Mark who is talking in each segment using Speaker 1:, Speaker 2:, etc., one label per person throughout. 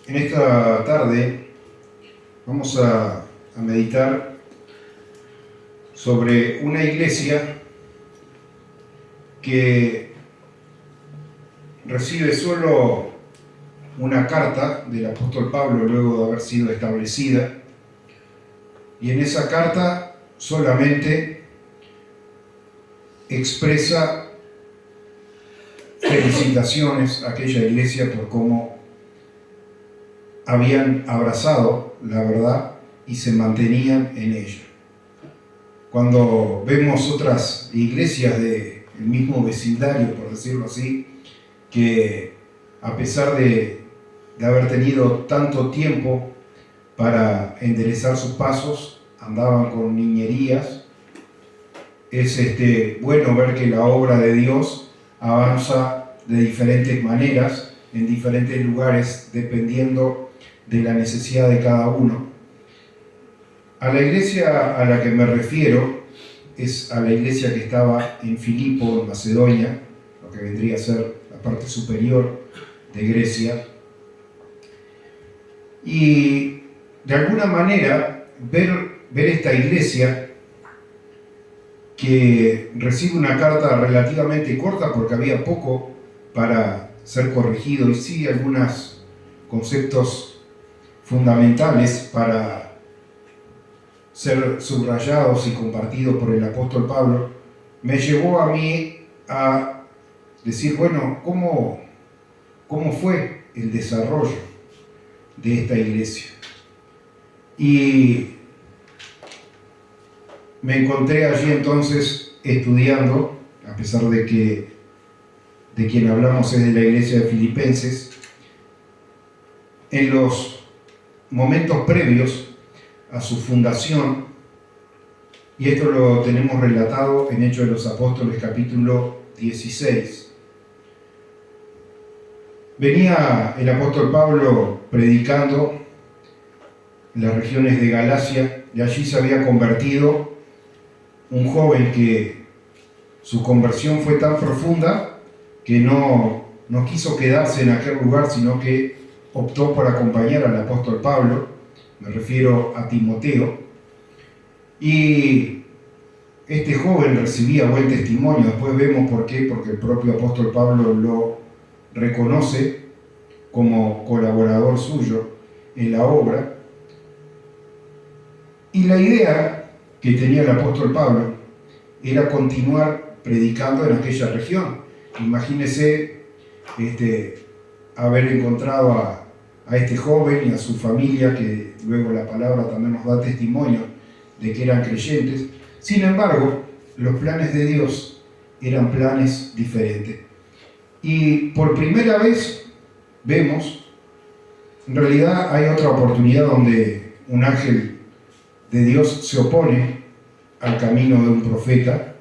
Speaker 1: En esta tarde vamos a meditar sobre una iglesia que recibe solo una carta del apóstol Pablo luego de haber sido establecida, y en esa carta solamente expresa felicitaciones a aquella iglesia por cómo habían abrazado la verdad y se mantenían en ella. Cuando vemos otras iglesias del mismo vecindario, por decirlo así, que a pesar de haber tenido tanto tiempo para enderezar sus pasos, andaban con niñerías, es bueno ver que la obra de Dios avanza de diferentes maneras, en diferentes lugares, dependiendo de la necesidad de cada uno. A la iglesia a la que me refiero es a la iglesia que estaba en Filipo, en Macedonia, lo que vendría a ser la parte superior de Grecia. Y de alguna manera ver esta iglesia que recibe una carta relativamente corta porque había poco para ser corregido y sí algunos conceptos fundamentales para ser subrayados y compartidos por el apóstol Pablo, me llevó a mí a decir, bueno, ¿cómo fue el desarrollo de esta iglesia? Y me encontré allí entonces estudiando, a pesar de que de quien hablamos es de la iglesia de Filipenses, en los momentos previos a su fundación, y esto lo tenemos relatado en Hechos de los Apóstoles capítulo 16. Venía el apóstol Pablo predicando en las regiones de Galacia, y allí se había convertido un joven que su conversión fue tan profunda que no quiso quedarse en aquel lugar, sino que optó por acompañar al apóstol Pablo, me refiero a Timoteo, y este joven recibía buen testimonio. Después vemos por qué, porque el propio apóstol Pablo lo reconoce como colaborador suyo en la obra. Y la idea que tenía el apóstol Pablo era continuar predicando en aquella región. Imagínese haber encontrado a este joven y a su familia, que luego la palabra también nos da testimonio de que eran creyentes. Sin embargo, los planes de Dios eran planes diferentes. Y por primera vez vemos, en realidad hay otra oportunidad donde un ángel de Dios se opone al camino de un profeta,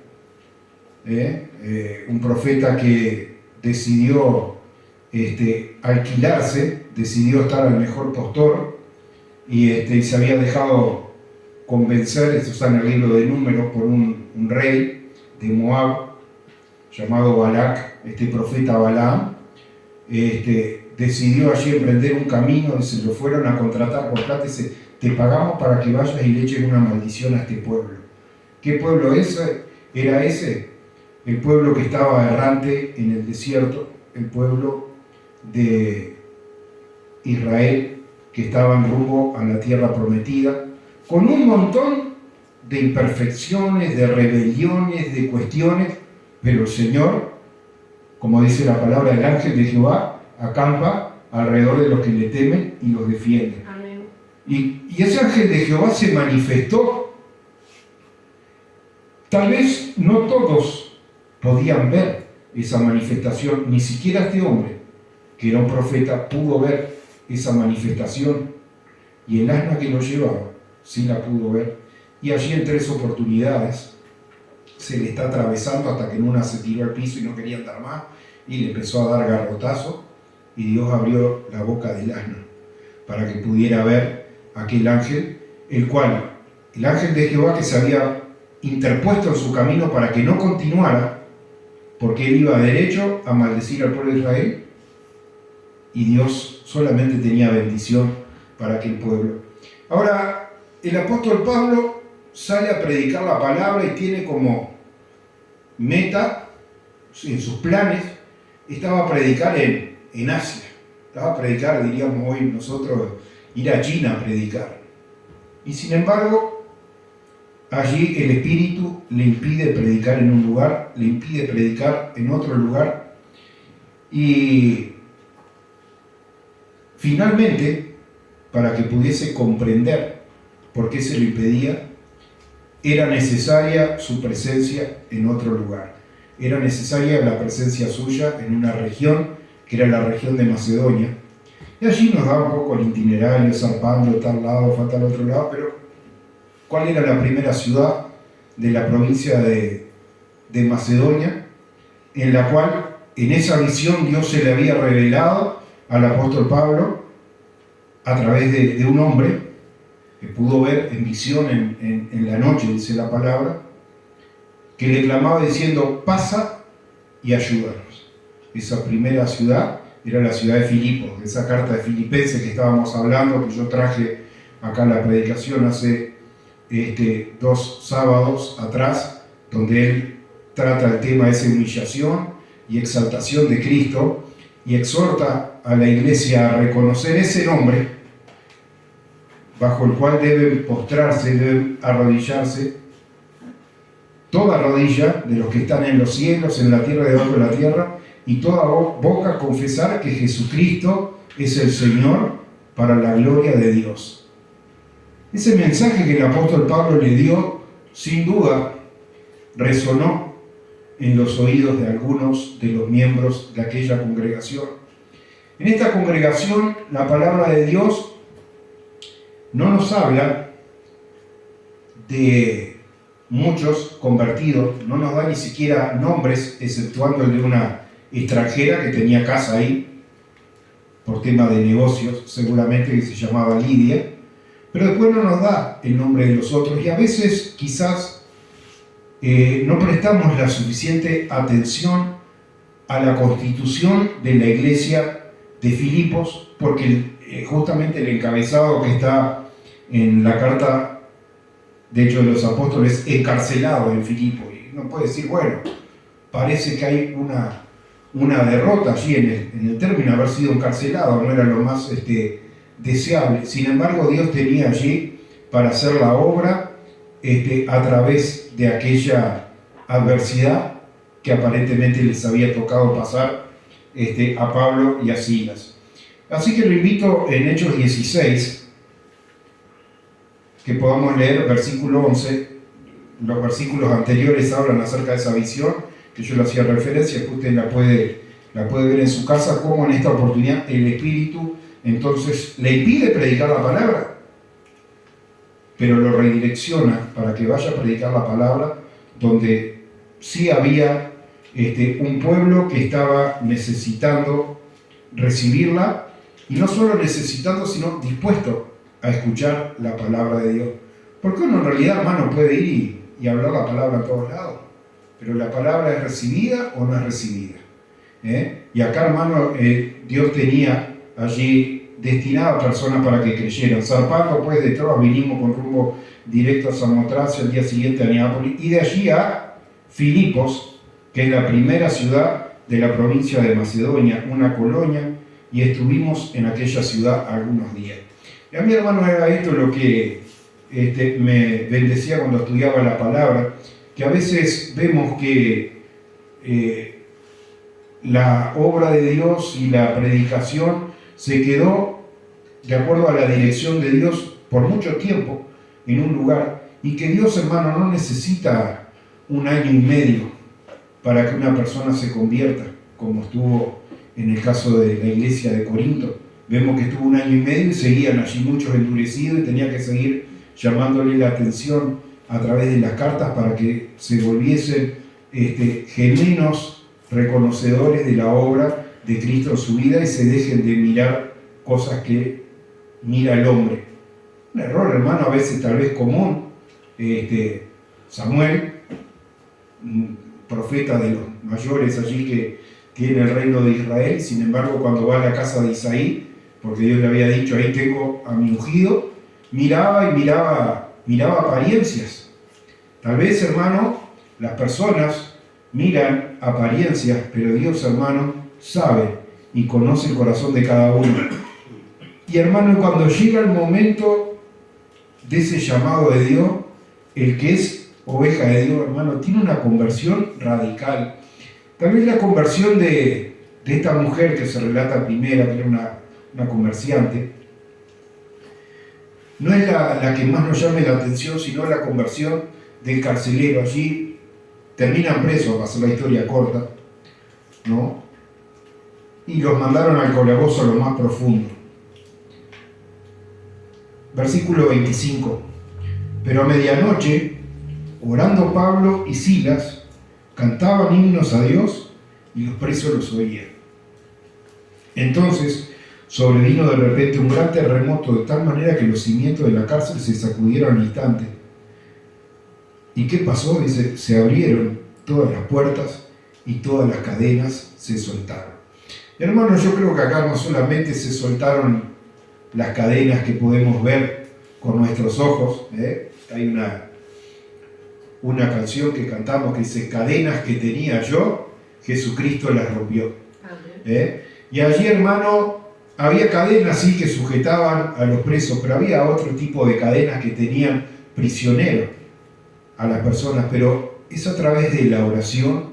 Speaker 1: un profeta que decidió alquilarse, decidió estar al mejor postor y se había dejado convencer, esto está en el libro de Números, por un rey de Moab llamado Balac. Este profeta Balaam decidió allí emprender un camino y se lo fueron a contratar por plata y dice: te pagamos para que vayas y le eches una maldición a este pueblo. ¿Qué pueblo era ese? El pueblo que estaba errante en el desierto, el pueblo de Israel, que estaba en rumbo a la tierra prometida, con un montón de imperfecciones, de rebeliones, de cuestiones, pero el Señor, como dice la palabra, el ángel de Jehová acampa alrededor de los que le temen y los defiende.
Speaker 2: Amén.
Speaker 1: Y ese ángel de Jehová se manifestó. Tal vez no todos podían ver esa manifestación, ni siquiera este hombre, que era un profeta, pudo ver esa manifestación, y el asna que lo llevaba sí la pudo ver, y allí en 3 oportunidades se le está atravesando hasta que en una se tiró al piso y no quería andar más, y le empezó a dar garrotazo, y Dios abrió la boca del asna para que pudiera ver aquel ángel, el ángel de Jehová que se había interpuesto en su camino para que no continuara, porque él iba derecho a maldecir al pueblo de Israel, y Dios solamente tenía bendición para aquel pueblo. Ahora, el apóstol Pablo sale a predicar la palabra y tiene como meta, en sus planes, estaba a predicar en Asia. Estaba a predicar, diríamos hoy nosotros, ir a China a predicar. Y sin embargo, allí el Espíritu le impide predicar en un lugar, le impide predicar en otro lugar. Y finalmente, para que pudiese comprender por qué se le impedía, era necesaria su presencia en otro lugar. Era necesaria la presencia suya en una región, que era la región de Macedonia. Y allí nos da un poco el itinerario, zarpando tal lado, falta al otro lado, pero ¿cuál era la primera ciudad de la provincia de Macedonia? En la cual, en esa visión, Dios se le había revelado al apóstol Pablo a través de un hombre que pudo ver en visión en la noche, dice la palabra, que le clamaba diciendo: pasa y ayúdanos. Esa primera ciudad era la ciudad de Filipos, esa carta de Filipenses que estábamos hablando, que yo traje acá en la predicación hace 2 sábados atrás, donde él trata el tema de esa humillación y exaltación de Cristo y exhorta a la iglesia a reconocer ese nombre bajo el cual deben postrarse, deben arrodillarse toda rodilla de los que están en los cielos, en la tierra, debajo de la tierra, y toda boca confesar que Jesucristo es el Señor, para la gloria de Dios. Ese mensaje que el apóstol Pablo le dio, sin duda, resonó en los oídos de algunos de los miembros de aquella congregación. En esta congregación, la palabra de Dios no nos habla de muchos convertidos, no nos da ni siquiera nombres, exceptuando el de una extranjera que tenía casa ahí, por tema de negocios, seguramente, que se llamaba Lidia, pero después no nos da el nombre de los otros, y a veces quizás no prestamos la suficiente atención a la constitución de la iglesia de Filipos, porque justamente el encabezado que está en la carta de Hechos de los Apóstoles, encarcelado en Filipos, y uno puede decir, bueno, parece que hay una derrota allí en el término de haber sido encarcelado, no era lo más deseable. Sin embargo, Dios tenía allí para hacer la obra a través de aquella adversidad que aparentemente les había tocado pasar a Pablo y a Silas. Así que lo invito en Hechos 16, que podamos leer versículo 11. Los versículos anteriores hablan acerca de esa visión, que yo le hacía referencia, que usted la puede ver en su casa, cómo en esta oportunidad el Espíritu entonces le impide predicar la palabra, pero lo redirecciona para que vaya a predicar la palabra donde sí había un pueblo que estaba necesitando recibirla, y no solo necesitando, sino dispuesto a escuchar la palabra de Dios. Porque uno en realidad, hermano, puede ir y hablar la palabra a todos lados, pero la palabra es recibida o no es recibida. Y acá, hermano, Dios tenía allí destinada a personas para que creyeran. Zarpando pues de Troas, vinimos con rumbo directo a Samotracia, al día siguiente a Neápolis, y de allí a Filipos, que es la primera ciudad de la provincia de Macedonia, una colonia, y estuvimos en aquella ciudad algunos días. Y a mi hermano era esto lo que me bendecía cuando estudiaba la palabra, que a veces vemos que la obra de Dios y la predicación se quedó de acuerdo a la dirección de Dios por mucho tiempo en un lugar, y que Dios, hermano, no necesita 1 año y medio para que una persona se convierta, como estuvo en el caso de la iglesia de Corinto. Vemos que estuvo 1 año y medio y seguían allí muchos endurecidos, y tenía que seguir llamándole la atención a través de las cartas para que se volviesen genuinos reconocedores de la obra de Cristo en su vida y se dejen de mirar cosas que mira el hombre. Un error, hermano, a veces tal vez común. Samuel, un profeta de los mayores allí que tiene el reino de Israel. Sin embargo, cuando va a la casa de Isaí, porque Dios le había dicho, ahí tengo a mi ungido, miraba apariencias. Tal vez, hermano, las personas miran apariencias, pero Dios, hermano, sabe y conoce el corazón de cada uno. Y, hermano, cuando llega el momento de ese llamado de Dios, el que es oveja de Dios, hermano, tiene una conversión radical. Tal vez la conversión de esta mujer que se relata primera, que era una comerciante, no es la que más nos llame la atención, sino la conversión del carcelero. Allí terminan presos, para hacer la historia corta, ¿no? Y los mandaron al calabozo a lo más profundo. Versículo 25. Pero a medianoche, orando Pablo y Silas, cantaban himnos a Dios y los presos los oían. Entonces sobrevino de repente un gran terremoto, de tal manera que los cimientos de la cárcel se sacudieron al instante. ¿Y qué pasó? Dice, se abrieron todas las puertas y todas las cadenas se soltaron. Hermanos, yo creo que acá no solamente se soltaron las cadenas que podemos ver con nuestros ojos, hay una canción que cantamos que dice, cadenas que tenía yo, Jesucristo las rompió. Y allí, hermano, había cadenas sí que sujetaban a los presos, pero había otro tipo de cadenas que tenían prisioneros a las personas, pero es a través de la oración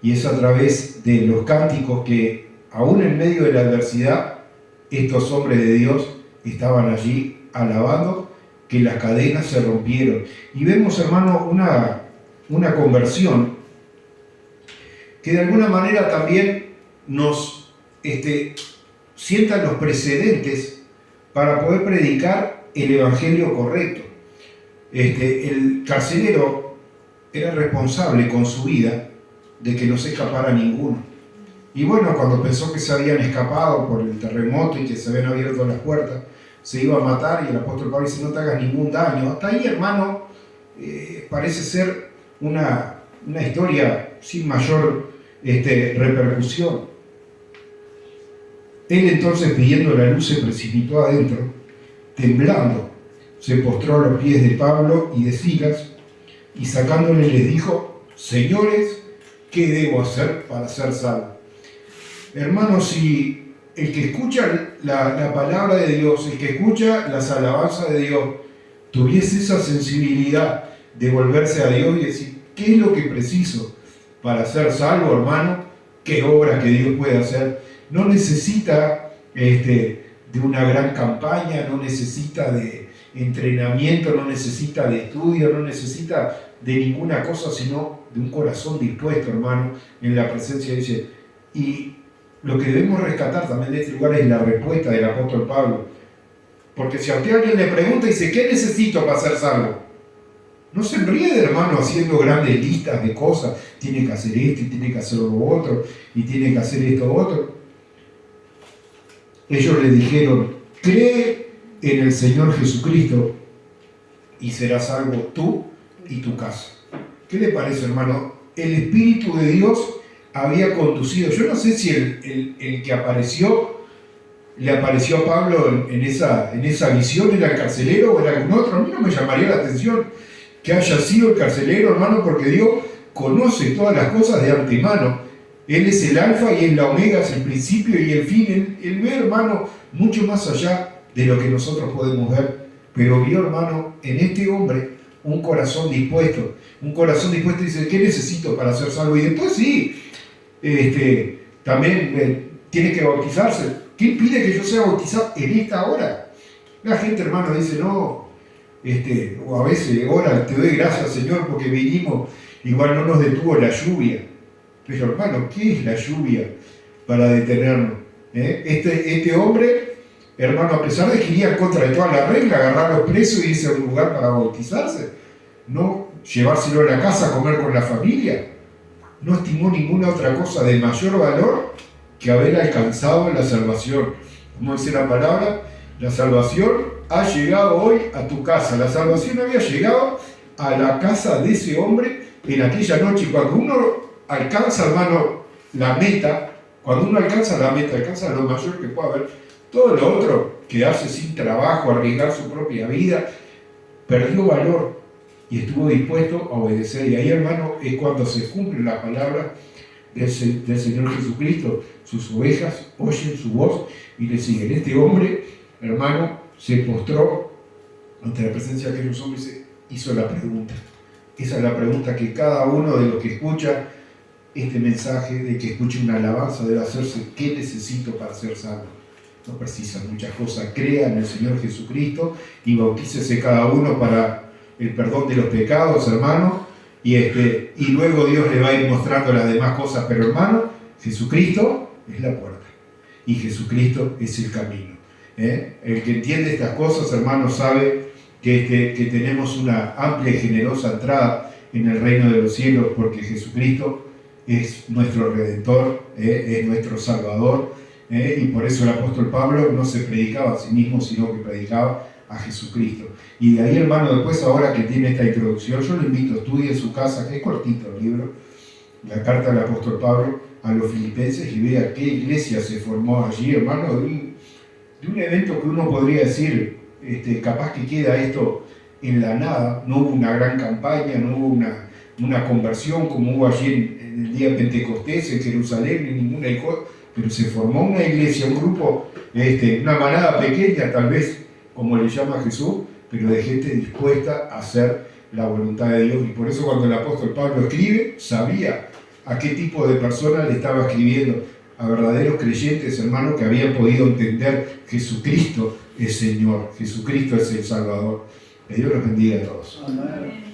Speaker 1: y es a través de los cánticos que, aún en medio de la adversidad, estos hombres de Dios estaban allí alabando, que las cadenas se rompieron. Y vemos, hermano, una conversión que de alguna manera también nos sientan los precedentes para poder predicar el evangelio correcto. El carcelero era responsable con su vida de que no se escapara ninguno. Y bueno, cuando pensó que se habían escapado por el terremoto y que se habían abierto las puertas, se iba a matar, y el apóstol Pablo dice, no te hagas ningún daño. Hasta ahí, hermano, parece ser una historia sin mayor repercusión. Él entonces, pidiendo la luz, se precipitó adentro, temblando, se postró a los pies de Pablo y de Silas, y sacándole les dijo, señores, ¿qué debo hacer para ser salvo? Hermanos, si el que escucha la palabra de Dios, el que escucha las alabanzas de Dios, tuviese esa sensibilidad de volverse a Dios y decir, ¿qué es lo que preciso para ser salvo, hermano? ¿Qué obra que Dios puede hacer? No necesita de una gran campaña, no necesita de entrenamiento, no necesita de estudio, no necesita de ninguna cosa, sino de un corazón dispuesto, hermano, en la presencia de Dios. Y lo que debemos rescatar también de este lugar es la respuesta del apóstol Pablo. Porque si a usted alguien le pregunta y dice, ¿qué necesito para ser salvo? No se enríe, hermano, haciendo grandes listas de cosas. Tiene que hacer esto, y tiene que hacer lo otro, y tiene que hacer esto otro. Ellos le dijeron, cree en el Señor Jesucristo y serás salvo tú y tu casa. ¿Qué le parece, hermano? El Espíritu de Dios había conducido. Yo no sé si el que apareció, le apareció a Pablo en esa visión, era el carcelero o era algún otro. A mí no me llamaría la atención que haya sido el carcelero, hermano, porque Dios conoce todas las cosas de antemano. Él es el alfa y es la omega, es el principio y el fin. Él ve, hermano, mucho más allá de lo que nosotros podemos ver. Pero vio, hermano, en este hombre un corazón dispuesto. Un corazón dispuesto y dice, ¿qué necesito para ser salvo? Y después sí, también tiene que bautizarse. ¿Qué impide que yo sea bautizado en esta hora? La gente, hermano, dice, no, o a veces, ora, te doy gracias, Señor, porque vinimos, igual no nos detuvo la lluvia. Pero, hermano, ¿qué es la lluvia para detenernos? Este hombre, hermano, a pesar de que iría en contra de toda la regla, agarrar a los presos y irse a un lugar para bautizarse, no llevárselo a la casa a comer con la familia, no estimó ninguna otra cosa de mayor valor que haber alcanzado la salvación. Como dice la palabra, la salvación ha llegado hoy a tu casa. La salvación había llegado a la casa de ese hombre en aquella noche. Y cuando uno alcanza, hermano, la meta, cuando uno alcanza la meta, alcanza lo mayor que pueda haber, todo lo otro que hace sin trabajo, arriesgar su propia vida, perdió valor y estuvo dispuesto a obedecer. Y ahí, hermano, es cuando se cumple la palabra del Señor Jesucristo. Sus ovejas oyen su voz y le siguen. Este hombre, hermano, se postró ante la presencia de aquellos hombres y hizo la pregunta. Esa es la pregunta que cada uno de los que escucha este mensaje, de que escuche una alabanza, debe hacerse: ¿qué necesito para ser salvo? No precisa muchas cosas. Crea en el Señor Jesucristo y bautícese cada uno para el perdón de los pecados, hermano, y luego Dios le va a ir mostrando las demás cosas. Pero, hermano, Jesucristo es la puerta y Jesucristo es el camino. El que entiende estas cosas, hermano, sabe que tenemos una amplia y generosa entrada en el reino de los cielos, porque Jesucristo es nuestro Redentor, es nuestro Salvador, y por eso el apóstol Pablo no se predicaba a sí mismo, sino que predicaba a Jesucristo. Y de ahí, hermano, después, ahora que tiene esta introducción, yo lo invito a estudie en su casa, que es cortito el libro, la carta del apóstol Pablo a los filipenses, y vea qué iglesia se formó allí, hermano, de un evento que uno podría decir, capaz que queda esto en la nada. No hubo una gran campaña, no hubo una conversión como hubo allí en el día de Pentecostés en Jerusalén, ni ninguna cosa, pero se formó una iglesia, un grupo, una manada pequeña, tal vez como le llama Jesús, pero de gente dispuesta a hacer la voluntad de Dios. Y por eso, cuando el apóstol Pablo escribe, sabía a qué tipo de personas le estaba escribiendo: a verdaderos creyentes, hermanos, que habían podido entender: Jesucristo es Señor, Jesucristo es el Salvador. Que Dios los bendiga a todos.
Speaker 2: Amén.